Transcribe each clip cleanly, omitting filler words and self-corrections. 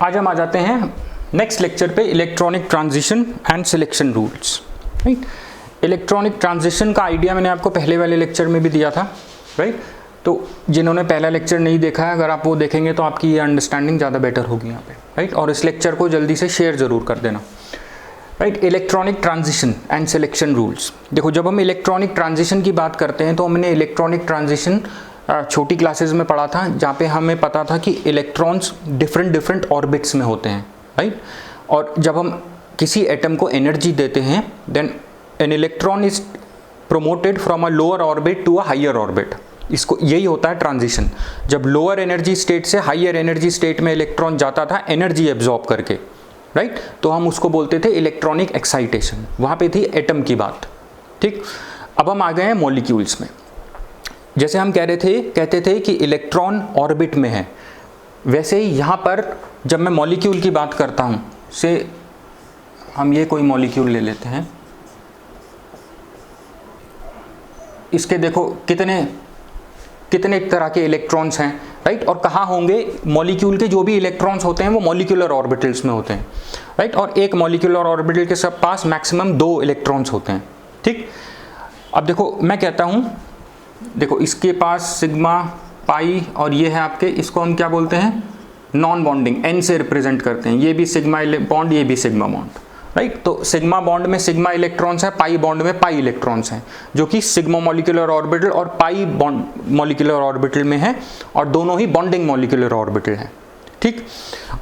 आज हम आ जाते हैं नेक्स्ट लेक्चर पे, electronic transition and selection rules. Right, electronic transition का आइडिया मैंने आपको पहले वाले लेक्चर में भी दिया था। राइट, तो जिन्होंने पहला लेक्चर नहीं देखा है, अगर आप वो देखेंगे तो आपकी ये अंडरस्टैंडिंग ज़्यादा बेटर होगी यहाँ पे। राइट, और इस लेक्चर को जल्दी से शेयर ज़रूर कर देना। Right, electronic transition and selection rules. देखो, जब हम इलेक्ट्रॉनिक ट्रांजिशन की बात करते हैं तो हमने इलेक्ट्रॉनिक ट्रांजिशन छोटी क्लासेस में पढ़ा था, जहाँ पे हमें पता था कि इलेक्ट्रॉन्स डिफरेंट ऑर्बिट्स में होते हैं। राइट, और जब हम किसी एटम को एनर्जी देते हैं, then an electron is promoted from a lower orbit to a higher orbit. इसको यही होता है ट्रांजिशन। जब लोअर एनर्जी स्टेट से हायर एनर्जी स्टेट में इलेक्ट्रॉन जाता था एनर्जी एब्जॉर्ब करके, राइट, तो हम उसको बोलते थे इलेक्ट्रॉनिक एक्साइटेशन। वहाँ पे थी एटम की बात। ठीक, अब हम आ गए हैं मॉलिक्यूल्स में। जैसे हम कहते थे कि इलेक्ट्रॉन ऑर्बिट में है, वैसे ही यहाँ पर जब मैं मॉलिक्यूल की बात करता हूँ, से हम ये कोई मॉलिक्यूल ले लेते हैं, इसके देखो कितने तरह के इलेक्ट्रॉन्स हैं। राइट, और कहाँ होंगे? मॉलिक्यूल के जो भी इलेक्ट्रॉन्स होते हैं वो मॉलिक्यूलर ऑर्बिटल्स में होते हैं। राइट, और एक मॉलिक्यूलर ऑर्बिटल के सब पास मैक्सिमम 2 इलेक्ट्रॉन्स होते हैं। ठीक, अब देखो मैं कहता हूँ, देखो इसके पास सिग्मा पाई और ये है आपके, इसको हम क्या बोलते हैं? नॉन बॉन्डिंग, एन से रिप्रेजेंट करते हैं। ये भी सिग्मा बॉन्ड, ये भी सिग्मा बॉन्ड। राइट, तो सिग्मा बॉन्ड में सिग्मा इलेक्ट्रॉन्स है, पाई बॉन्ड में पाई इलेक्ट्रॉन्स हैं, जो कि सिग्मा मॉलिक्यूलर ऑर्बिटल और पाई बॉन्ड मॉलिक्यूलर ऑर्बिटल में है, और दोनों ही बॉन्डिंग मॉलिक्यूलर ऑर्बिटल हैं। ठीक,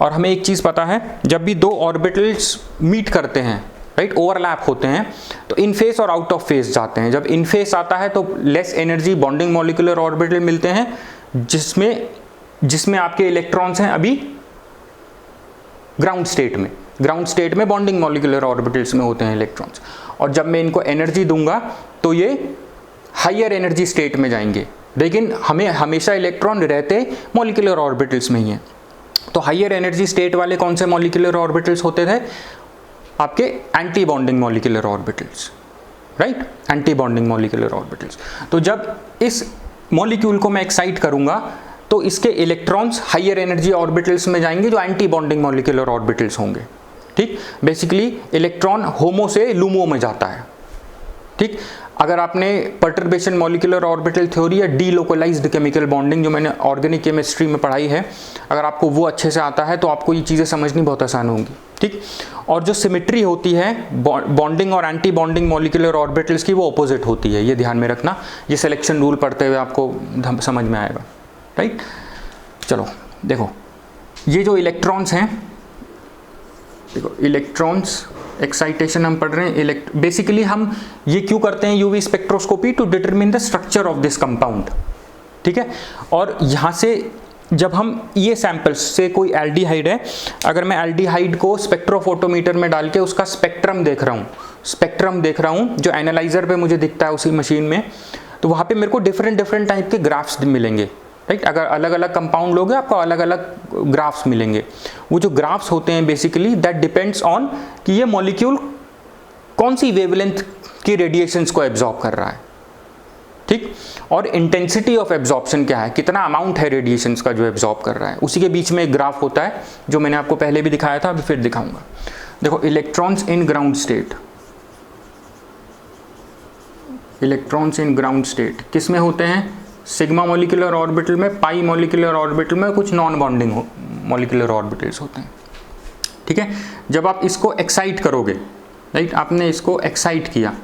और हमें एक चीज़ पता है, जब भी 2 ऑर्बिटल्स मीट करते हैं, राइट, ओवरलैप होते हैं, तो इन फेस और आउट ऑफ फेस जाते हैं। जब इन फेस आता है तो less energy bonding molecular orbital मिलते हैं, जिसमें आपके इलेक्ट्रॉन्स हैं अभी ग्राउंड स्टेट में बॉन्डिंग मॉलिक्यूलर ऑर्बिटल्स में होते हैं इलेक्ट्रॉन्स। और जब मैं इनको एनर्जी दूंगा तो ये हायर एनर्जी स्टेट में जाएंगे, लेकिन हमें हमेशा इलेक्ट्रॉन रहते मॉलिक्यूलर ऑर्बिटल्स में ही हैं। तो हायर एनर्जी स्टेट वाले कौन से मॉलिक्यूलर ऑर्बिटल्स होते थे? आपके anti bonding molecular orbitals. Right, anti bonding molecular orbitals. तो जब इस मॉलिक्यूल को मैं एक्साइट करूंगा तो इसके इलेक्ट्रॉन्स हायर एनर्जी ऑर्बिटल्स में जाएंगे, जो एंटी बॉन्डिंग मॉलिक्यूलर ऑर्बिटल्स होंगे। ठीक, बेसिकली इलेक्ट्रॉन होमो से लूमो में जाता है। ठीक, अगर आपने पर्टर्बेशन मॉलिक्यूलर ऑर्बिटल थ्योरी या डीलोकलाइज्ड केमिकल बॉन्डिंग, जो मैंने ऑर्गेनिक केमिस्ट्री में पढ़ाई है, अगर आपको वो अच्छे से आता है तो आपको ये चीज़ें समझनी बहुत आसान होंगी। ठीक, और जो सिमेट्री होती है बॉन्डिंग और एंटी बॉन्डिंग मॉलिक्यूलर ऑर्बिटल्स की, वो अपोजिट होती है। ये ध्यान में रखना, ये सिलेक्शन रूल पढ़ते हुए आपको समझ में आएगा। राइट, चलो देखो, ये जो इलेक्ट्रॉन्स हैं, देखो इलेक्ट्रॉन्स एक्साइटेशन हम पढ़ रहे हैं। बेसिकली हम ये क्यों करते हैं UV spectroscopy? To determine the structure of this compound. ठीक है, और यहाँ से जब हम ये सैंपल्स से, कोई एल्डिहाइड है, अगर मैं एल्डिहाइड को स्पेक्ट्रोफोटोमीटर में डाल के उसका स्पेक्ट्रम देख रहा हूँ जो एनालाइजर पे मुझे दिखता है उसी मशीन में, तो वहाँ पे मेरे को डिफरेंट टाइप के ग्राफ्स मिलेंगे। राइट, अगर अलग अलग कंपाउंड लोगे आपको अलग अलग ग्राफ्स मिलेंगे। वो जो ग्राफ्स होते हैं बेसिकली दैट डिपेंड्स ऑन कि ये मॉलिक्यूल कौन सी वेवलेंथ की रेडिएशंस को एब्जॉर्ब कर रहा है। ठीक, और इंटेंसिटी ऑफ एब्जॉर्प्शन क्या है, कितना अमाउंट है रेडिएशंस का जो एब्जॉर्ब कर रहा है, उसी के बीच में एक ग्राफ होता है, जो मैंने आपको पहले भी दिखाया था, अभी फिर दिखाऊंगा। देखो, इलेक्ट्रॉन्स इन ग्राउंड स्टेट किस में होते हैं? सिग्मा मॉलिक्यूलर ऑर्बिटल में, पाई मॉलिक्यूलर ऑर्बिटल में, कुछ नॉन बॉन्डिंग मॉलिक्यूलर ऑर्बिटल्स होते हैं। ठीक है, जब आप इसको एक्साइट करोगे, राइट, आपने इसको एक्साइट किया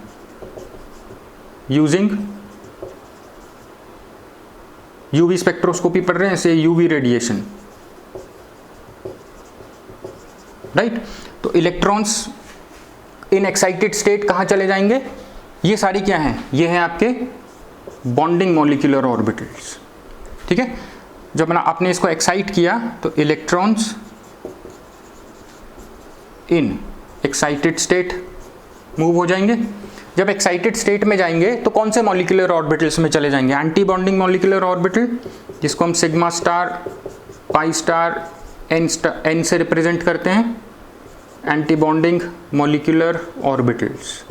यूजिंग यूवी स्पेक्ट्रोस्कोपी पढ़ रहे हैं, से यूवी रेडिएशन। राइट, तो इलेक्ट्रॉन्स इन एक्साइटेड स्टेट कहाँ चले जाएंगे? ये सारी क्या हैं? ये हैं आपके बॉन्डिंग मॉलिक्यूलर ऑर्बिटल्स। ठीक है, जब आपने इसको एक्साइट किया तो electrons in excited state move हो जाएंगे। जब एक्साइटेड स्टेट में जाएंगे तो कौन से मॉलिक्यूलर ऑर्बिटल्स में चले जाएंगे? एंटी बॉन्डिंग मॉलिक्यूलर ऑर्बिटल, जिसको हम sigma star, pi star, n से रिप्रेजेंट करते हैं, एंटी बॉन्डिंग मॉलिक्यूलर ऑर्बिटल्स।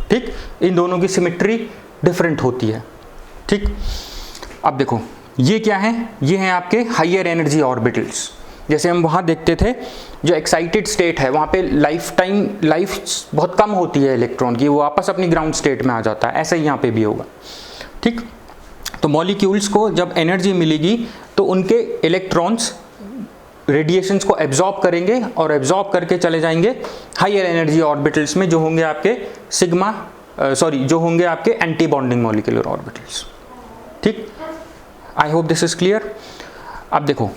ठीक, इन दोनों की सिमेट्री डिफरेंट होती है। ठीक, अब देखो ये क्या है, ये हैं आपके हायर एनर्जी ऑर्बिटल्स। जैसे हम वहाँ देखते थे जो एक्साइटेड स्टेट है वहाँ पे लाइफ बहुत कम होती है इलेक्ट्रॉन की, वो वापस अपनी ग्राउंड स्टेट में आ जाता है, ऐसा ही यहाँ पे भी होगा। ठीक, तो मॉलिक्यूल्स को जब एनर्जी मिलेगी तो उनके इलेक्ट्रॉन्स रेडिएशंस को एब्जॉर्ब करेंगे और एब्जॉर्ब करके चले जाएंगे हायर एनर्जी ऑर्बिटल्स में, जो होंगे आपके जो होंगे आपके एंटी बॉन्डिंग मॉलिक्यूलर ऑर्बिटल्स। ठीक, I hope this is clear. अब देखो,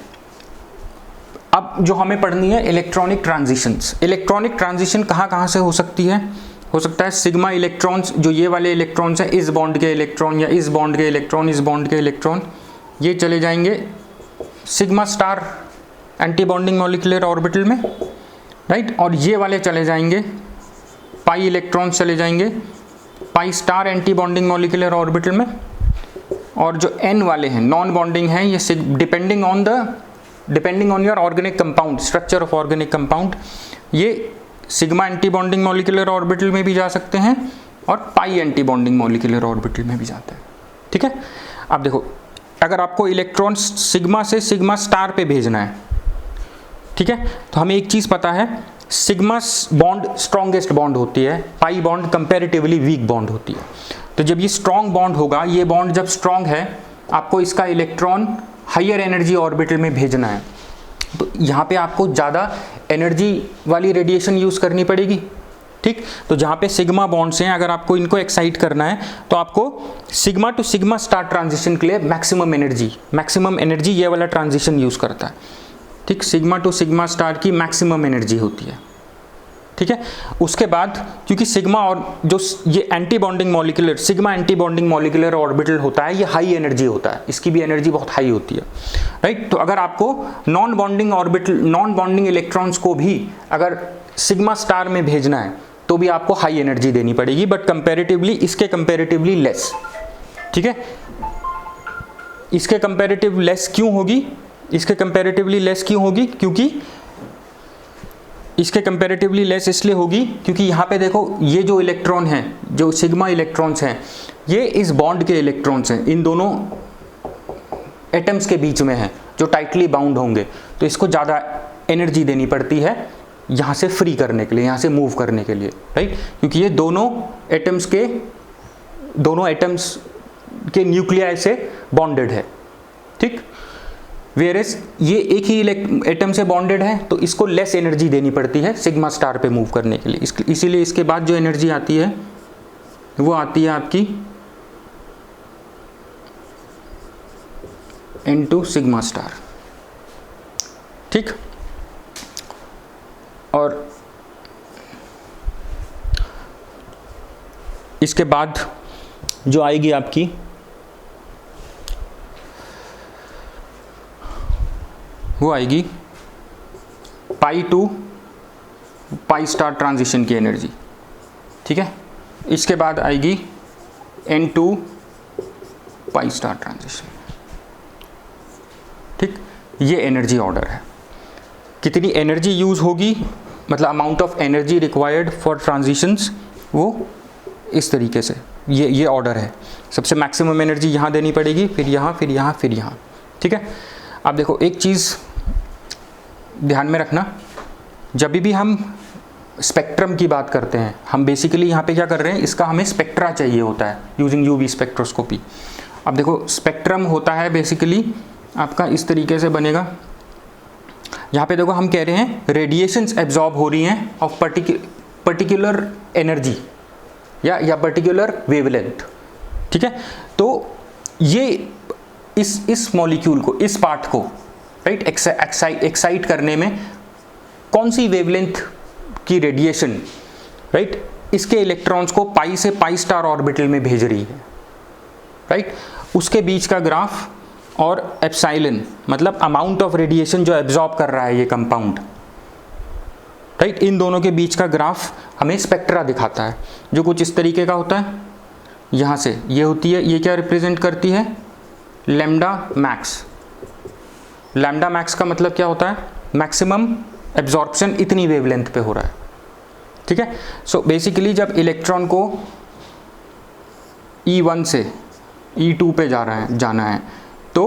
अब जो हमें पढ़नी है इलेक्ट्रॉनिक ट्रांजिशंस। इलेक्ट्रॉनिक ट्रांजिशन कहाँ कहाँ से हो सकती है? हो सकता है सिग्मा इलेक्ट्रॉन्स, जो ये वाले इलेक्ट्रॉन्स हैं, इस बॉन्ड के इलेक्ट्रॉन या इस बॉन्ड के इलेक्ट्रॉन, इस बॉन्ड के इलेक्ट्रॉन, ये चले जाएंगे sigma star anti bonding molecular orbital में, राइट। और ये वाले चले जाएंगे, पाई इलेक्ट्रॉन्स चले जाएंगे pi star anti bonding molecular orbital में। और जो n वाले हैं नॉन बॉन्डिंग हैं, ये depending on your organic compound, structure of organic compound, ये sigma anti bonding molecular orbital में भी जा सकते हैं और pi anti bonding molecular orbital में भी जाते हैं। ठीक है, अब देखो, अगर आपको इलेक्ट्रॉन सिग्मा से सिग्मा स्टार पे भेजना है, ठीक है, तो हमें एक चीज़ पता है, सिग्मा बॉन्ड स्ट्रॉन्गेस्ट बॉन्ड होती है, pi bond comparatively weak bond होती है। तो जब ये स्ट्रॉन्ग बॉन्ड होगा, ये बॉन्ड जब स्ट्रॉन्ग है, आपको इसका इलेक्ट्रॉन हायर एनर्जी ऑर्बिटल में भेजना है, तो यहाँ पे आपको ज़्यादा एनर्जी वाली रेडिएशन यूज़ करनी पड़ेगी। ठीक, तो जहाँ पे सिग्मा बॉन्ड्स हैं, अगर आपको इनको एक्साइट करना है तो आपको sigma two sigma star transition के लिए मैक्सिमम एनर्जी ये वाला ट्रांजिशन यूज़ करता है। ठीक, सिग्मा टू सिग्मा स्टार की मैक्सिमम एनर्जी होती है। ठीक है, उसके बाद क्योंकि सिग्मा और जो ये anti bonding molecular sigma anti bonding molecular orbital होता है, ये हाई एनर्जी होता है, इसकी भी एनर्जी बहुत हाई होती है, राइट। तो अगर आपको नॉन बॉन्डिंग इलेक्ट्रॉन्स को भी अगर सिग्मा स्टार में भेजना है तो भी आपको हाई एनर्जी देनी पड़ेगी, बट कंपैरेटिवली इसके कंपैरेटिवली लेस। ठीक है, इसके कंपैरेटिव लेस क्यों होगी? इसके कंपैरेटिवली लेस क्यों होगी? क्योंकि इसके कंपैरेटिवली लेस इसलिए होगी क्योंकि यहाँ पे देखो, ये जो इलेक्ट्रॉन हैं, जो सिग्मा इलेक्ट्रॉन्स हैं, ये इस बॉन्ड के इलेक्ट्रॉन्स हैं, इन दोनों एटम्स के बीच में हैं जो टाइटली बाउंड होंगे, तो इसको ज़्यादा एनर्जी देनी पड़ती है यहाँ से फ्री करने के लिए, यहाँ से मूव करने के लिए, राइट। क्योंकि ये दोनों एटम्स के न्यूक्लियाई से बॉन्डेड है। ठीक, वेयरएस ये एक ही एटम से बॉन्डेड है, तो इसको लेस एनर्जी देनी पड़ती है सिग्मा स्टार पे मूव करने के लिए। इसीलिए इसके बाद जो एनर्जी आती है वो आती है आपकी इनटू सिग्मा स्टार। ठीक, और इसके बाद जो आएगी आपकी वो आएगी pi to pi star transition की एनर्जी। ठीक है, इसके बाद आएगी n to pi star transition. ठीक, ये एनर्जी ऑर्डर है। कितनी एनर्जी यूज़ होगी, मतलब amount of energy required for transitions, वो इस तरीके से ये ऑर्डर है। सबसे मैक्सिमम एनर्जी यहाँ देनी पड़ेगी, फिर यहाँ, फिर यहाँ, फिर यहाँ। ठीक है, अब देखो एक चीज़ ध्यान में रखना, जब भी हम स्पेक्ट्रम की बात करते हैं, हम बेसिकली यहाँ पे क्या कर रहे हैं, इसका हमें स्पेक्ट्रा चाहिए होता है यूजिंग यूवी स्पेक्ट्रोस्कोपी। अब देखो स्पेक्ट्रम होता है बेसिकली आपका इस तरीके से बनेगा। यहाँ पे देखो हम कह रहे हैं रेडिएशंस एब्जॉर्ब हो रही हैं ऑफ पर्टिकुलर एनर्जी या पर्टिकुलर वेवलेंथ। ठीक है, तो ये इस मॉलिक्यूल को, इस पार्ट को, राइट, एक्साइट करने में कौन सी वेवलेंथ की रेडिएशन, राइट, इसके इलेक्ट्रॉन्स को पाई से पाई स्टार ऑर्बिटल में भेज रही है, राइट। उसके बीच का ग्राफ और एप्सिलॉन मतलब अमाउंट ऑफ रेडिएशन जो एब्जॉर्ब कर रहा है ये कंपाउंड, राइट, इन दोनों के बीच का ग्राफ हमें स्पेक्ट्रा दिखाता है, जो कुछ इस तरीके का होता है। यहाँ से ये होती है, ये क्या रिप्रेजेंट करती है, लैम्डा मैक्स। लैम्डा मैक्स का मतलब क्या होता है, मैक्सिमम एब्जॉर्प्शन इतनी वेवलेंथ पे हो रहा है। ठीक है, सो बेसिकली जब इलेक्ट्रॉन को E1 से E2 पे जाना है तो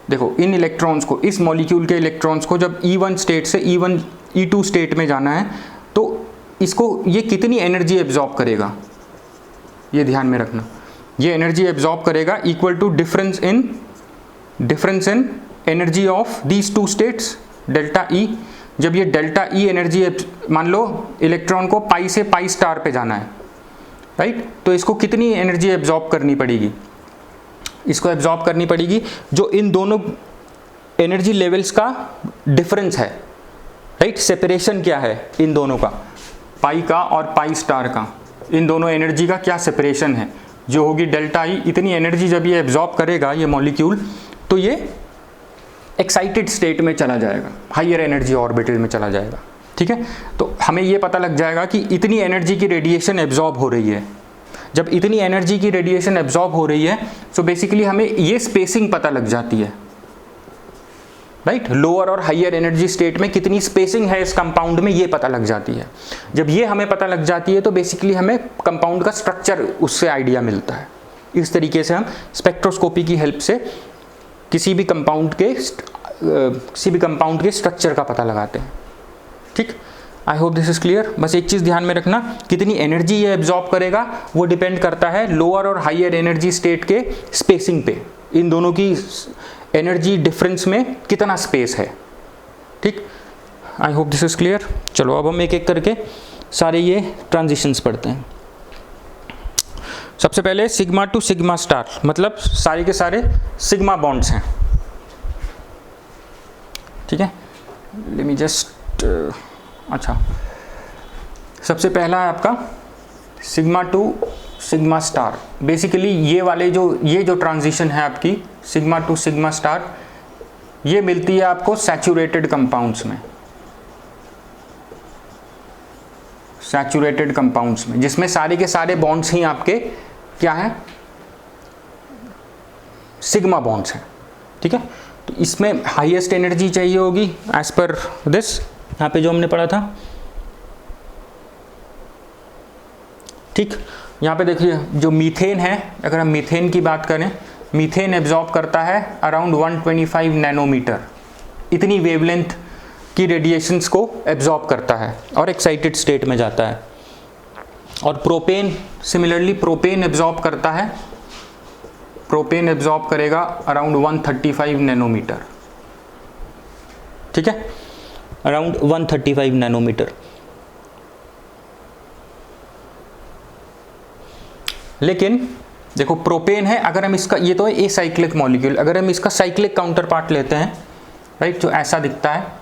देखो इन इलेक्ट्रॉन्स को, इस मॉलिक्यूल के इलेक्ट्रॉन्स को जब E1 स्टेट से E2 स्टेट में जाना है तो इसको ये कितनी एनर्जी एब्जॉर्ब करेगा, ये ध्यान में रखना। ये एनर्जी एब्जॉर्ब करेगा equal to difference in energy of these two states delta E. जब ये डेल्टा ई एनर्जी, मान लो इलेक्ट्रॉन को पाई से पाई स्टार पे जाना है, राइट, तो इसको कितनी एनर्जी एब्जॉर्ब करनी पड़ेगी, इसको एब्जॉर्ब करनी पड़ेगी जो इन दोनों एनर्जी लेवल्स का डिफरेंस है, राइट, सेपरेशन क्या है इन दोनों का, पाई का और पाई स्टार का, इन दोनों एनर्जी का क्या सेपरेशन है, जो होगी डेल्टा ई। इतनी एनर्जी जब ये एब्जॉर्ब करेगा ये मॉलिक्यूल, तो ये एक्साइटेड स्टेट में चला जाएगा, हायर एनर्जी ऑर्बिटल में चला जाएगा, ठीक है। तो हमें ये पता लग जाएगा कि इतनी एनर्जी की रेडिएशन एब्जॉर्ब हो रही है। जब इतनी एनर्जी की रेडिएशन एब्जॉर्ब हो रही है तो बेसिकली हमें ये स्पेसिंग पता लग जाती है, राइट, लोअर और हायर एनर्जी स्टेट में कितनी स्पेसिंग है इस कंपाउंड में, ये पता लग जाती है। जब ये हमें पता लग जाती है तो बेसिकली हमें कंपाउंड का स्ट्रक्चर उससे आइडिया मिलता है। इस तरीके से हम स्पेक्ट्रोस्कोपी की हेल्प से किसी भी कंपाउंड के स्ट्रक्चर का पता लगाते हैं, ठीक। I hope this is clear. बस एक चीज़ ध्यान में रखना, कितनी एनर्जी ये एब्जॉर्ब करेगा वो डिपेंड करता है लोअर और हायर एनर्जी स्टेट के स्पेसिंग पे, इन दोनों की एनर्जी डिफरेंस में कितना स्पेस है, ठीक। I hope this is clear. चलो अब हम एक एक करके सारे ये ट्रांजिशंस पढ़ते हैं। सबसे पहले सिग्मा टू सिग्मा स्टार, मतलब सारे के सारे सिग्मा बॉन्ड्स हैं, ठीक है। लेट मी जस्ट, अच्छा, सबसे पहला है आपका sigma two sigma star. Basically ये जो ट्रांजिशन है आपकी सिग्मा टू सिग्मा स्टार, ये मिलती है आपको सैचुरेटेड कंपाउंड्स में, जिसमें सारे के सारे बॉन्ड्स ही आपके क्या है, सिग्मा बॉन्ड्स हैं, ठीक है। तो इसमें हाईएस्ट एनर्जी चाहिए होगी एज पर दिस, यहाँ पे जो हमने पढ़ा था, ठीक। यहाँ पे देखिए जो मीथेन है, अगर हम मीथेन की बात करें, मीथेन एब्जॉर्ब करता है अराउंड 125 नैनोमीटर, इतनी वेवलेंथ की रेडिएशंस को एब्जॉर्ब करता है और एक्साइटेड स्टेट में जाता है। और प्रोपेन, सिमिलरली प्रोपेन एब्जॉर्ब करता है, प्रोपेन एब्जॉर्ब करेगा अराउंड 135 नैनोमीटर, ठीक है, अराउंड 135 नैनोमीटर। लेकिन देखो प्रोपेन है, अगर हम इसका, ये तो है एसाइक्लिक मॉलिक्यूल, अगर हम इसका साइक्लिक काउंटर पार्ट लेते हैं, राइट, जो ऐसा दिखता है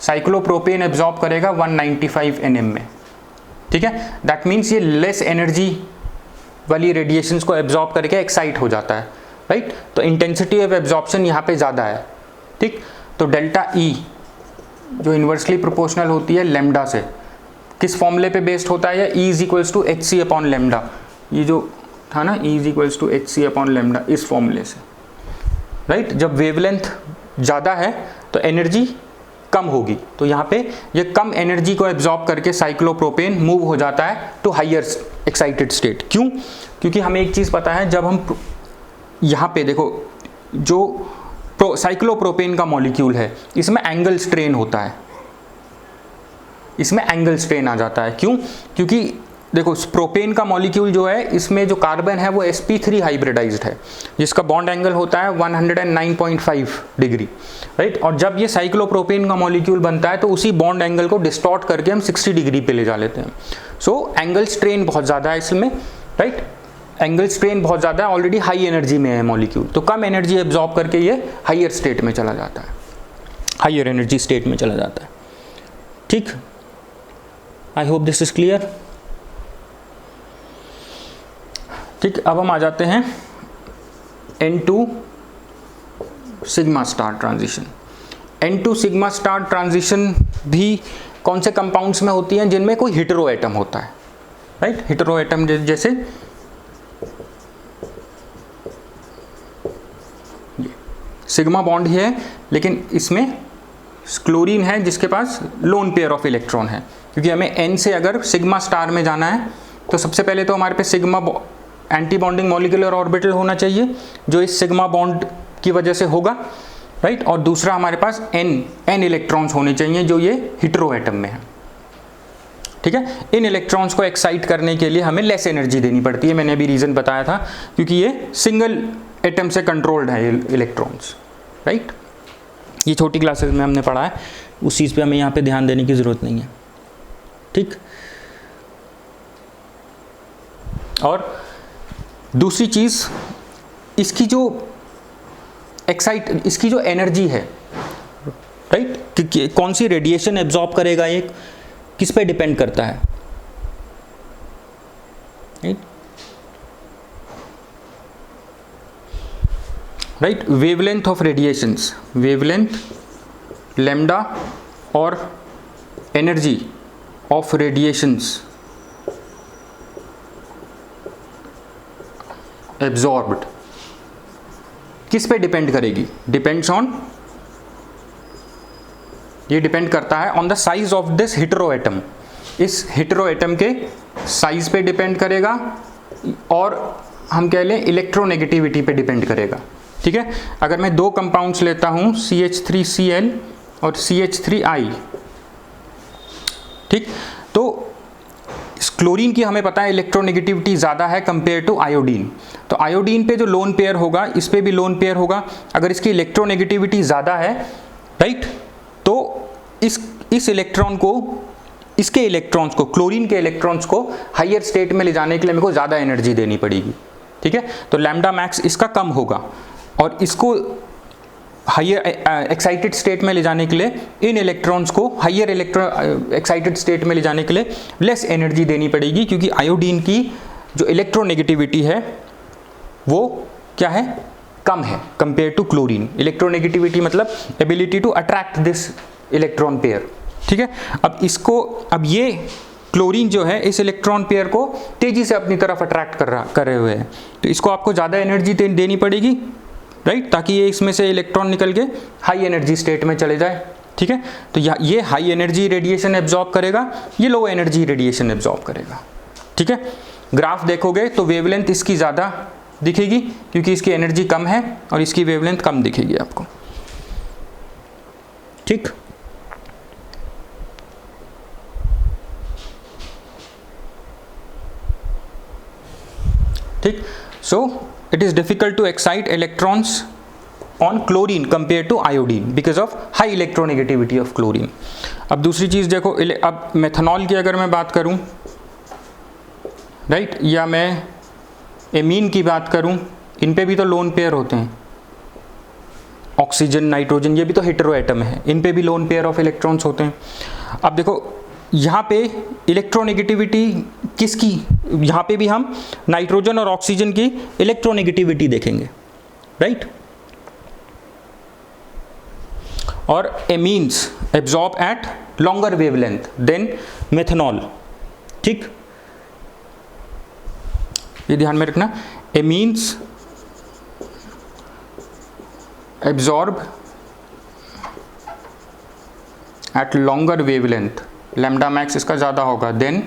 साइक्लोप्रोपेन एब्जॉर्ब करेगा 195 nm में, ठीक है। दैट मीन्स ये लेस एनर्जी वाली रेडिएशंस को एब्जॉर्ब करके एक्साइट हो जाता है, राइट। तो इंटेंसिटी ऑफ एब्जॉर्प्शन यहाँ पे ज़्यादा है, ठीक। तो डेल्टा ई जो इन्वर्सली प्रोपोर्शनल होती है लेमडा से, किस फॉर्मूले पे बेस्ड होता है, E is equals to HC upon lambda, ये जो था ना E is equals to HC upon lambda, इस फॉर्मूले से, राइट। जब वेवलेंथ ज़्यादा है तो एनर्जी कम होगी, तो यहाँ पे ये कम एनर्जी को एब्जॉर्ब करके साइक्लोप्रोपेन मूव हो जाता है टू हायर एक्साइटेड स्टेट। क्यों? क्योंकि हमें एक चीज़ पता है, जब हम यहाँ पे देखो जो साइक्लोप्रोपेन का मॉलिक्यूल है, इसमें एंगल स्ट्रेन होता है, इसमें एंगल स्ट्रेन आ जाता है। क्यों? क्योंकि देखो प्रोपेन का मॉलिक्यूल जो है, इसमें जो कार्बन है वो sp3 हाइब्रिडाइज्ड है, जिसका बॉन्ड एंगल होता है 109.5 डिग्री, राइट। और जब ये साइक्लोप्रोपेन का मॉलिक्यूल बनता है तो उसी बॉन्ड एंगल को डिस्टॉर्ट करके हम 60 डिग्री पे ले जा लेते हैं। सो एंगल स्ट्रेन बहुत ज़्यादा है इसमें, राइट, एंगल स्ट्रेन बहुत ज़्यादा है, ऑलरेडी हाई एनर्जी में है मॉलिक्यूल, तो कम एनर्जी एब्जॉर्ब करके ये हायर स्टेट में चला जाता है, हायर एनर्जी स्टेट में चला जाता है, ठीक। I hope this is clear, ठीक। अब हम आ जाते हैं N2 sigma star transition. N2 sigma star transition भी कौन से कंपाउंड्स में होती हैं? जिनमें कोई हेटेरो एटम होता है, राइट। हेटेरो एटम जैसे सिग्मा बॉन्ड ही है, लेकिन इसमें क्लोरीन है जिसके पास लोन पेयर ऑफ इलेक्ट्रॉन है। क्योंकि हमें N से अगर सिग्मा स्टार में जाना है तो सबसे पहले तो हमारे पे sigma anti bonding molecular orbital होना चाहिए जो इस सिग्मा बॉन्ड की वजह से होगा, राइट। और दूसरा हमारे पास n इलेक्ट्रॉन्स होने चाहिए जो ये हेटेरो एटम में है, ठीक है। इन इलेक्ट्रॉन्स को एक्साइट करने के लिए हमें लेस एनर्जी देनी पड़ती है, मैंने अभी रीज़न बताया था, क्योंकि ये सिंगल एटम से कंट्रोल्ड है इलेक्ट्रॉन्स, राइट। ये छोटी क्लासेस में हमने पढ़ा है, उस चीज़ पे हमें यहाँ पे ध्यान देने की ज़रूरत नहीं है, ठीक। और दूसरी चीज़, इसकी जो एनर्जी है, राइट, कौन सी रेडिएशन एब्जॉर्ब करेगा ये किस पे डिपेंड करता है, right. Wavelength of radiations, wavelength, lambda और एनर्जी ऑफ रेडिएशंस एब्जॉर्ब्ड किस पे डिपेंड करेगी, डिपेंड्स ऑन, ये डिपेंड करता है on the size of this hetero atom, इस हेटेरो एटम के साइज पे डिपेंड करेगा, और हम कह लें इलेक्ट्रोनेगेटिविटी पे डिपेंड करेगा, ठीक है। अगर मैं दो कंपाउंड्स लेता हूं CH3Cl और CH3I, ठीक, तो क्लोरीन की हमें पता है इलेक्ट्रोनेगेटिविटी ज़्यादा है कंपेयर टू आयोडीन, तो आयोडीन पे जो लोन पेयर होगा इस पे भी लोन पेयर होगा, अगर इसकी इलेक्ट्रोनेगेटिविटी ज़्यादा है, राइट, तो इस इलेक्ट्रॉन को, इसके इलेक्ट्रॉन्स को, क्लोरीन के इलेक्ट्रॉन्स को हायर स्टेट में ले जाने के लिए मेरे को ज़्यादा एनर्जी देनी पड़ेगी, ठीक है। तो लैम्डा मैक्स इसका कम होगा, और इसको हायर एक्साइटेड स्टेट में ले जाने के लिए इन इलेक्ट्रॉन्स को हायर एक्साइटेड स्टेट में ले जाने के लिए लेस एनर्जी देनी पड़ेगी, क्योंकि आयोडीन की जो इलेक्ट्रोनेगेटिविटी है वो क्या है, कम है कंपेयर टू क्लोरीन। इलेक्ट्रोनेगेटिविटी मतलब ability to attract this electron pair, ठीक है। अब ये क्लोरीन जो है इस इलेक्ट्रॉन पेयर को तेजी से अपनी तरफ अट्रैक्ट कर रहे हुए हैं, तो इसको आपको ज़्यादा एनर्जी देनी पड़ेगी, राइट, ताकि ये इसमें से इलेक्ट्रॉन निकल के हाई एनर्जी स्टेट में चले जाए, ठीक है। तो ये हाई एनर्जी रेडिएशन एब्जॉर्ब करेगा, ये लो एनर्जी रेडिएशन एब्जॉर्ब करेगा, ठीक है। ग्राफ देखोगे तो वेवलेंथ इसकी ज़्यादा दिखेगी क्योंकि इसकी एनर्जी कम है, और इसकी वेवलेंथ कम दिखेगी आपको, ठीक। ठीक, सो it is difficult to excite electrons on chlorine compared to iodine because of high electronegativity of chlorine। अब दूसरी चीज़ देखो, अब मेथनॉल की अगर मैं बात करूं, राइट, या मैं एमीन की बात करूं, इन पे भी तो लोन पेयर होते हैं, ऑक्सीजन, नाइट्रोजन, ये भी तो हेटेरो एटम है, इन पे भी लोन पेयर ऑफ इलेक्ट्रॉन्स होते हैं। अब देखो यहाँ पे इलेक्ट्रोनेगेटिविटी किसकी, यहाँ पे भी हम नाइट्रोजन और ऑक्सीजन की इलेक्ट्रोनेगेटिविटी देखेंगे, राइट। और amines absorb at longer wavelength than methanol, ठीक, ये ध्यान में रखना, amines absorb at longer wavelength, lambda max इसका ज़्यादा होगा than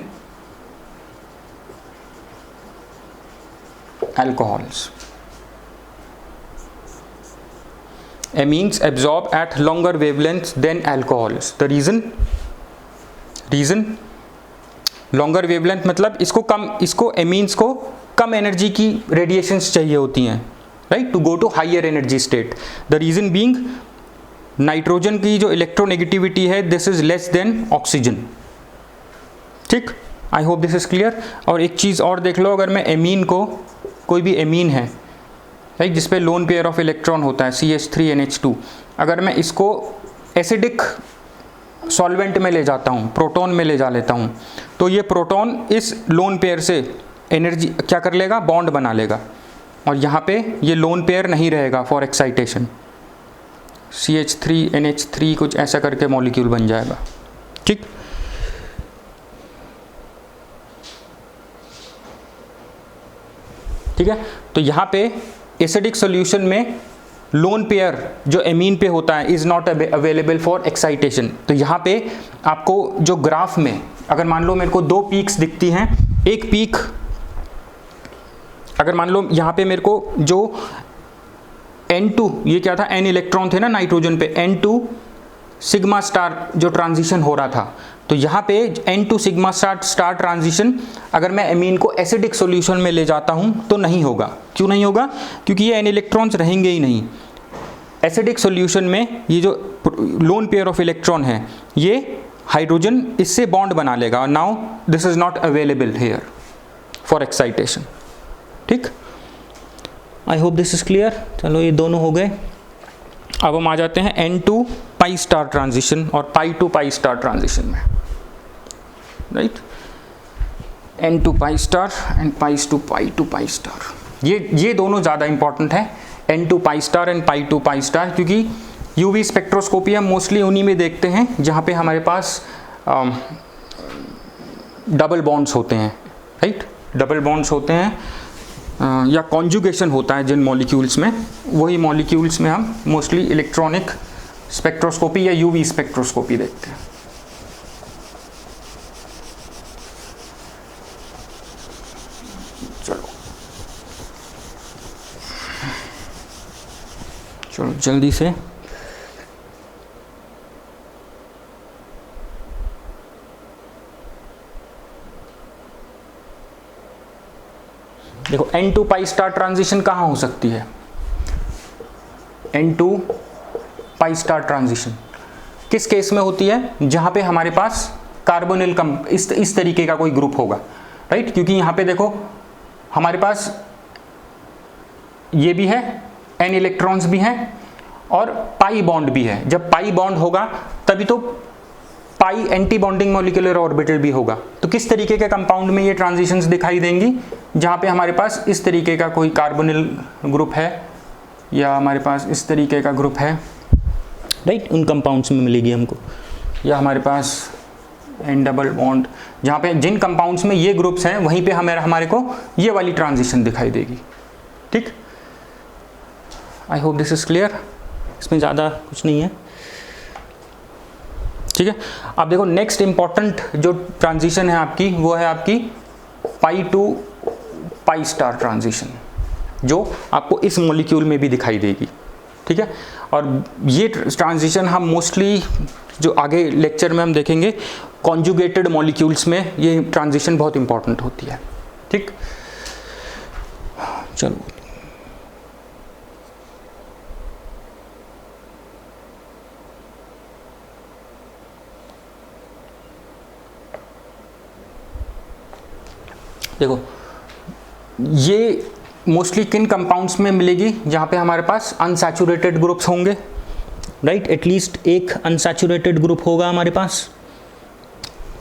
alcohols। amines absorb at longer wavelengths than alcohols। the reason longer wavelength मतलब इसको amines को कम एनर्जी की रेडिएशंस चाहिए होती हैं, right, to go to higher energy state. The reason being nitrogen की जो इलेक्ट्रोनेगेटिविटी है this is less than oxygen, ठीक। I hope this is clear. और एक चीज़ और देख लो, अगर मैं एमीन को, कोई भी एमीन है, राइट, जिसपे लोन पेयर ऑफ इलेक्ट्रॉन होता है CH3NH2, अगर मैं इसको एसिडिक सॉल्वेंट में ले जाता हूँ, प्रोटॉन में ले जा लेता हूँ, तो ये प्रोटॉन इस लोन पेयर से एनर्जी क्या कर लेगा, बॉन्ड बना लेगा, और यहाँ पे ये लोन पेयर नहीं रहेगा फॉर एक्साइटेशन, CH3NH3 कुछ ऐसा करके मॉलिक्यूल बन जाएगा, ठीक। ठीक है, तो यहाँ पे एसिडिक सॉल्यूशन में लोन पेयर जो एमीन पे होता है is not available for excitation. तो यहाँ पे आपको जो ग्राफ में अगर मान लो मेरे को दो पीक्स दिखती हैं, एक पीक अगर मान लो यहाँ पे मेरे को जो N2, ये क्या था, N इलेक्ट्रॉन थे ना नाइट्रोजन पे, N2 सिग्मा स्टार जो ट्रांजिशन हो रहा था, तो यहाँ पे N2 सिग्मा स्टार ट्रांजिशन अगर मैं एमीन को एसिडिक सॉल्यूशन में ले जाता हूँ तो नहीं होगा। क्यों नहीं होगा? क्योंकि ये N इलेक्ट्रॉन्स रहेंगे ही नहीं। एसिडिक सॉल्यूशन में ये जो लोन पेयर ऑफ इलेक्ट्रॉन है, ये हाइड्रोजन इससे बॉन्ड बना लेगा, और now this is not available here for excitation. ठीक, I hope this is clear. चलो ये दोनों हो गए। अब हम आ जाते हैं N2 पाई स्टार ट्रांजिशन और pi to pi star transition में, right. N2 pi star and pi to pi star, ये दोनों ज़्यादा इंपॉर्टेंट है, N2 pi star and pi to pi star, क्योंकि यूवी स्पेक्ट्रोस्कोपी हम मोस्टली उन्हीं में देखते हैं जहाँ पे हमारे पास डबल बॉन्ड्स होते हैं, राइट। डबल बॉन्ड्स होते हैं या कॉन्जुगेशन होता है जिन मॉलिक्यूल्स में, वही मॉलिक्यूल्स में हम मोस्टली इलेक्ट्रॉनिक स्पेक्ट्रोस्कोपी या यूवी स्पेक्ट्रोस्कोपी देखते हैं। चलो जल्दी से देखो, N2 पाई स्टार ट्रांजिशन कहाँ हो सकती है? N2 पाई स्टार ट्रांजिशन किस केस में होती है? जहाँ पे हमारे पास कार्बोनिल इस तरीके का कोई ग्रुप होगा, राइट। क्योंकि यहाँ पे देखो हमारे पास ये भी है, N इलेक्ट्रॉन्स भी हैं और पाई बॉन्ड भी है। जब पाई बॉन्ड होगा तभी तो पाई एंटी बॉन्डिंग मॉलिक्यूलर ऑर्बिटल भी होगा। तो किस तरीके के कंपाउंड में ये ट्रांजिशंस दिखाई देंगी? जहाँ पे हमारे पास इस तरीके का कोई कार्बोनिल ग्रुप है या हमारे पास इस तरीके का ग्रुप है, राइट, उन कंपाउंड्स में मिलेगी हमको। या हमारे पास एन डबल बॉन्ड, जहाँ पे जिन कंपाउंड्स में ये ग्रुप्स हैं वहीं पे हमारे को ये वाली ट्रांजिशन दिखाई देगी। ठीक, I hope this is clear. इसमें ज़्यादा कुछ नहीं है, ठीक है। अब देखो नेक्स्ट इंपॉर्टेंट जो ट्रांजिशन है आपकी, वो है आपकी पाई टू पाई स्टार ट्रांजिशन, जो आपको इस मॉलिक्यूल में भी दिखाई देगी, ठीक है। और ये ट्रांजिशन हम मोस्टली जो आगे लेक्चर में हम देखेंगे, कॉन्जुगेटेड मॉलिक्यूल्स में ये ट्रांजिशन बहुत इंपॉर्टेंट होती है, ठीक। चलो देखो, ये मोस्टली किन कंपाउंड्स में मिलेगी? जहाँ पे हमारे पास अनसैचुरेटेड ग्रुप्स होंगे, राइट। एटलीस्ट एक अनसैचुरेटेड ग्रुप होगा हमारे पास,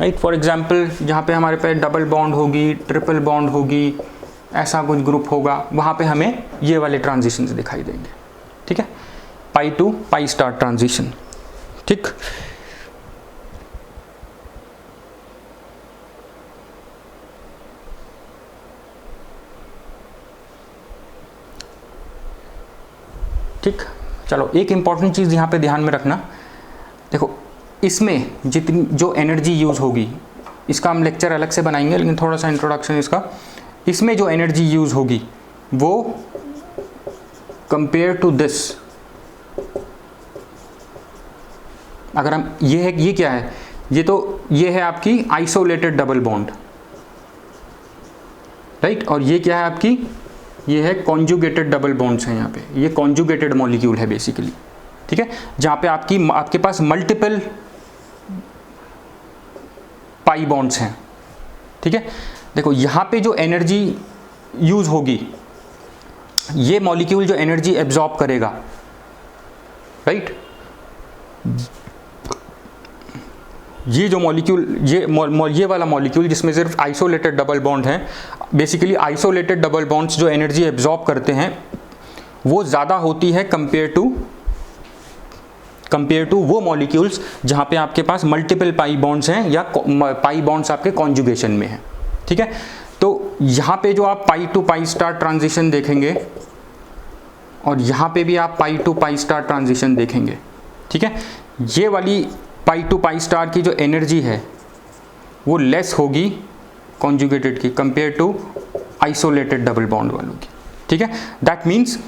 राइट। फॉर एग्जांपल जहाँ पे हमारे पास डबल बॉन्ड होगी, ट्रिपल बॉन्ड होगी, ऐसा कुछ ग्रुप होगा, वहाँ पे हमें ये वाले ट्रांजिशंस दिखाई देंगे, ठीक है। पाई टू पाई स्टार ट्रांजिशन, ठीक। ठीक, चलो एक इम्पॉर्टेंट चीज़ यहाँ पे ध्यान में रखना। देखो इसमें जितनी जो एनर्जी यूज़ होगी, इसका हम लेक्चर अलग से बनाएंगे, लेकिन थोड़ा सा इंट्रोडक्शन इसका। इसमें जो एनर्जी यूज़ होगी वो कंपेयर टू दिस, अगर हम ये क्या है, ये है आपकी आइसोलेटेड डबल बॉन्ड, राइट। और ये क्या है आपकी, ये है कॉन्जुगेटेड डबल बॉन्ड्स हैं यहाँ पे, ये कॉन्जुगेटेड मॉलिक्यूल है बेसिकली, ठीक है। जहाँ पे आपके पास मल्टीपल पाई बॉन्ड्स हैं, ठीक है। देखो यहाँ पे जो एनर्जी यूज होगी, ये मॉलिक्यूल जो एनर्जी एब्जॉर्ब करेगा, राइट, ये जो मॉलिक्यूल, ये वाला मॉलिक्यूल जिसमें सिर्फ आइसोलेटेड डबल बॉन्ड है, बेसिकली आइसोलेटेड डबल बॉन्ड्स जो एनर्जी एब्जॉर्ब करते हैं वो ज़्यादा होती है कंपेयर टू वो मॉलिक्यूल्स जहाँ पे आपके पास मल्टीपल पाई बॉन्ड्स हैं या पाई बॉन्ड्स आपके कॉन्जुगेशन में हैं, ठीक है। तो यहाँ पे जो आप पाई टू पाई स्टार ट्रांजिशन देखेंगे और यहाँ पे भी आप पाई टू पाई स्टार ट्रांजिशन देखेंगे, ठीक है। ये वाली पाई टू पाई स्टार की जो एनर्जी है वो लेस होगी कॉन्जुगेटेड की compare to isolated double bond वालों की, ठीक है। दैट मीन्स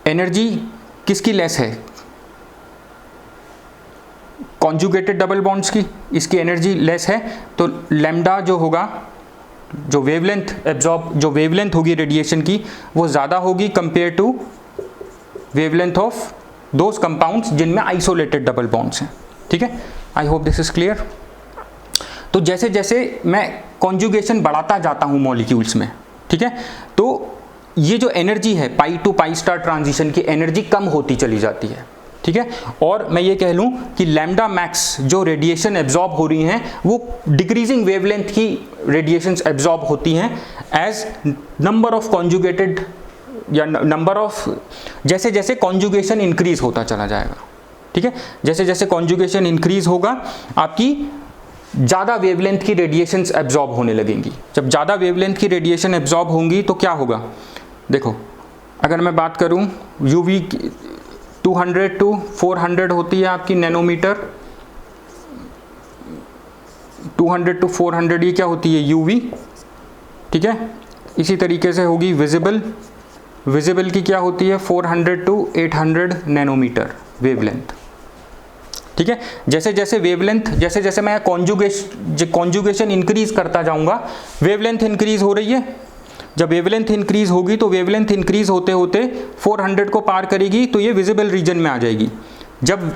एनर्जी किसकी लेस है? कॉन्जुगेटेड डबल बॉन्ड्स की, इसकी एनर्जी लेस है, तो लैम्डा जो होगा, जो वेवलेंथ होगी रेडिएशन की, वो ज़्यादा होगी compare to wavelength of those compounds जिनमें आइसोलेटेड डबल बॉन्ड्स हैं। ठीक है, I hope this is clear. तो जैसे जैसे मैं कॉन्जुगेशन बढ़ाता जाता हूँ मॉलिक्यूल्स में, ठीक है, तो ये जो एनर्जी है पाई टू पाई स्टार ट्रांजिशन की एनर्जी कम होती चली जाती है। ठीक है, और मैं ये कह लूँ कि लैम्डा मैक्स जो रेडिएशन एब्जॉर्ब हो रही हैं वो डिक्रीजिंग वेवलेंथ की रेडिएशंस एब्जॉर्ब होती हैं एज नंबर ऑफ कॉन्जुगेटेड या नंबर ऑफ, जैसे जैसे कॉन्जुगेशन इंक्रीज होता चला जाएगा। ठीक है, जैसे जैसे कॉन्जुगेशन इंक्रीज होगा आपकी ज़्यादा वेवलेंथ की रेडिएशंस एब्जॉर्ब होने लगेंगी। जब ज़्यादा वेवलेंथ की रेडिएशन एब्जॉर्ब होंगी तो क्या होगा? देखो, अगर मैं बात करूं यूवी 200 टू 400 होती है आपकी नैनोमीटर, 200 टू 400 ये क्या होती है? यूवी। ठीक है, इसी तरीके से होगी विजिबल की क्या होती है? 400 टू 800 नैनोमीटर वेवलेंथ। ठीक है, जैसे जैसे वेवलेंथ, जैसे जैसे मैं कॉन्जुगेशन इंक्रीज करता जाऊंगा, वेवलेंथ इंक्रीज हो रही है। जब वेवलेंथ इंक्रीज होगी तो वेवलेंथ इंक्रीज होते होते 400 को पार करेगी तो ये विजिबल रीजन में आ जाएगी। जब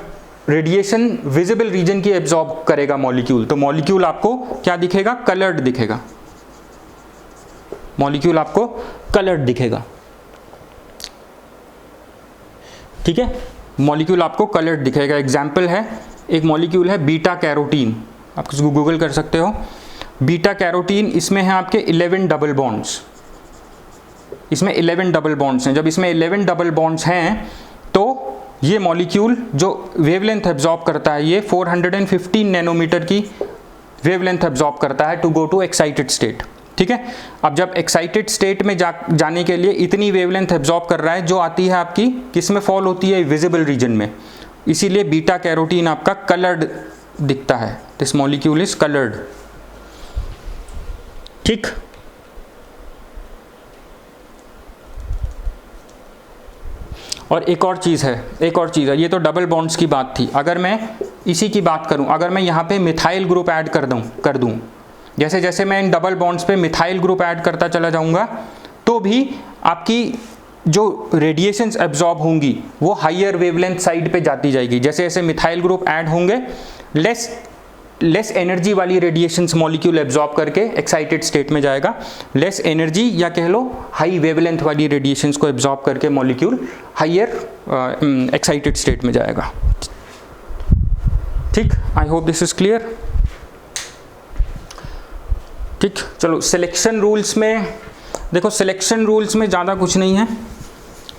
रेडिएशन विजिबल रीजन की एब्जॉर्ब करेगा मॉलिक्यूल, तो मॉलिक्यूल आपको क्या दिखेगा? कलर्ड दिखेगा। मॉलिक्यूल आपको कलर्ड दिखेगा। ठीक है, मॉलिक्यूल आपको कलर्ड दिखेगा। एग्जाम्पल है, एक मॉलिक्यूल है बीटा कैरोटीन, आप इसको गूगल कर सकते हो। बीटा कैरोटीन, इसमें है आपके 11 डबल बॉन्ड्स, इसमें 11 डबल बॉन्ड्स हैं। जब इसमें 11 डबल बॉन्ड्स हैं तो ये मॉलिक्यूल जो वेवलेंथ एब्जॉर्ब करता है, ये 415 नैनोमीटर की वेवलेंथ एब्जॉर्ब करता है to go to excited state. ठीक है, अब जब एक्साइटेड स्टेट में जाने के लिए इतनी वेवलेंथ एब्जॉर्ब कर रहा है, जो आती है आपकी किस में फॉल होती है? विजिबल रीजन में। इसीलिए बीटा कैरोटीन आपका कलर्ड दिखता है। This molecule is coloured. ठीक, और एक और चीज़ है, ये तो डबल बॉन्ड्स की बात थी। अगर मैं इसी की बात करूं, अगर मैं यहाँ पे मिथाइल ग्रुप ऐड कर दूं, जैसे जैसे मैं इन डबल बॉन्ड्स पे मिथाइल ग्रुप ऐड करता चला जाऊंगा, तो भी आपकी जो रेडिएशंस एब्जॉर्ब होंगी वो हाइयर वेवलेंथ साइड पे जाती जाएगी। जैसे जैसे मिथाइल ग्रुप ऐड होंगे, लेस एनर्जी वाली रेडिएशंस मॉलिक्यूल एब्जॉर्ब करके एक्साइटेड स्टेट में जाएगा। लेस एनर्जी या कह लो हाई वेवलेंथ वाली रेडिएशंस को एब्जॉर्ब करके मॉलिक्यूल हाइयर एक्साइटेड स्टेट में जाएगा। ठीक, I hope this is clear. ठीक, चलो सिलेक्शन रूल्स में देखो, सिलेक्शन रूल्स में ज़्यादा कुछ नहीं है।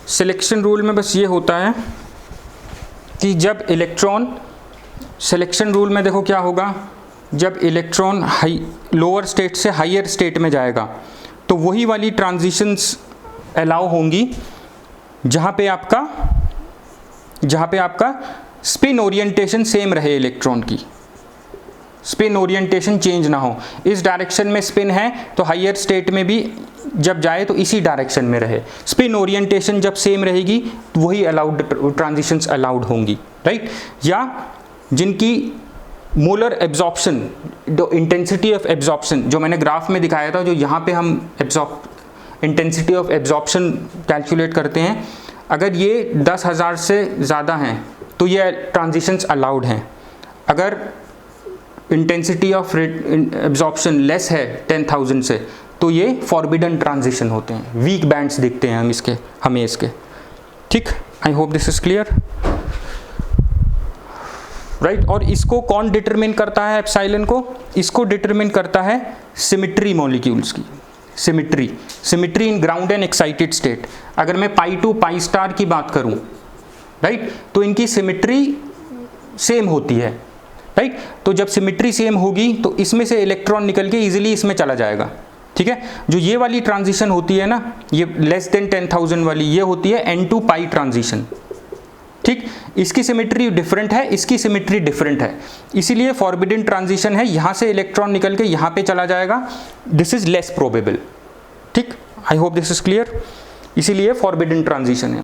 सिलेक्शन रूल में बस ये होता है कि जब इलेक्ट्रॉन, सिलेक्शन रूल में देखो क्या होगा, जब इलेक्ट्रॉन लोअर स्टेट से हाइयर स्टेट में जाएगा तो वही वाली ट्रांजिशंस अलाउ होंगी जहाँ पे आपका स्पिन ओरिएंटेशन सेम रहे, इलेक्ट्रॉन की स्पिन ओरिएंटेशन चेंज ना हो। इस डायरेक्शन में स्पिन है तो हाइयर स्टेट में भी जब जाए तो इसी डायरेक्शन में रहे। स्पिन ओरिएंटेशन जब सेम रहेगी तो वही अलाउड ट्रांजिशंस अलाउड होंगी, राइट। या जिनकी मोलर एब्जॉर्प्शन, जो इंटेंसिटी ऑफ एब्जॉर्प्शन जो मैंने ग्राफ में दिखाया था, जो यहाँ पे हम इंटेंसिटी ऑफ एब्जॉर्प्शन कैलकुलेट करते हैं, अगर ये 10,000 से ज़्यादा हैं तो ये ट्रांजिशंस अलाउड हैं। अगर इंटेंसिटी ऑफ एब्जॉर्प्शन लेस है 10,000 से तो ये फॉरबिडन ट्रांजिशन होते हैं, वीक बैंड्स दिखते हैं हमें इसके। ठीक, I hope this is clear, right. और इसको कौन डिटरमिन करता है एप्सिलॉन को? इसको डिटरमिन करता है सिमिट्री मॉलिक्यूल्स की, symmetry in ground and excited state. अगर मैं पाई टू पाई स्टार की बात करूं, राइट, तो इनकी सिमिट्री सेम होती है, राइट। तो जब सिमिट्री सेम होगी तो इसमें से इलेक्ट्रॉन निकल के इजीली इसमें चला जाएगा, ठीक है। जो ये वाली ट्रांजिशन होती है ना, ये लेस देन 10,000 वाली, ये होती है n2 पाई ट्रांजिशन, ठीक। इसकी सिमिट्री डिफरेंट है, इसकी सिमिट्री डिफरेंट है, इसीलिए फॉरबिडन ट्रांजिशन है, यहाँ से इलेक्ट्रॉन निकल के यहाँ पे चला जाएगा, दिस इज लेस प्रोबेबल, ठीक। I hope this is clear, इसीलिए फॉरबिडन ट्रांजिशन है।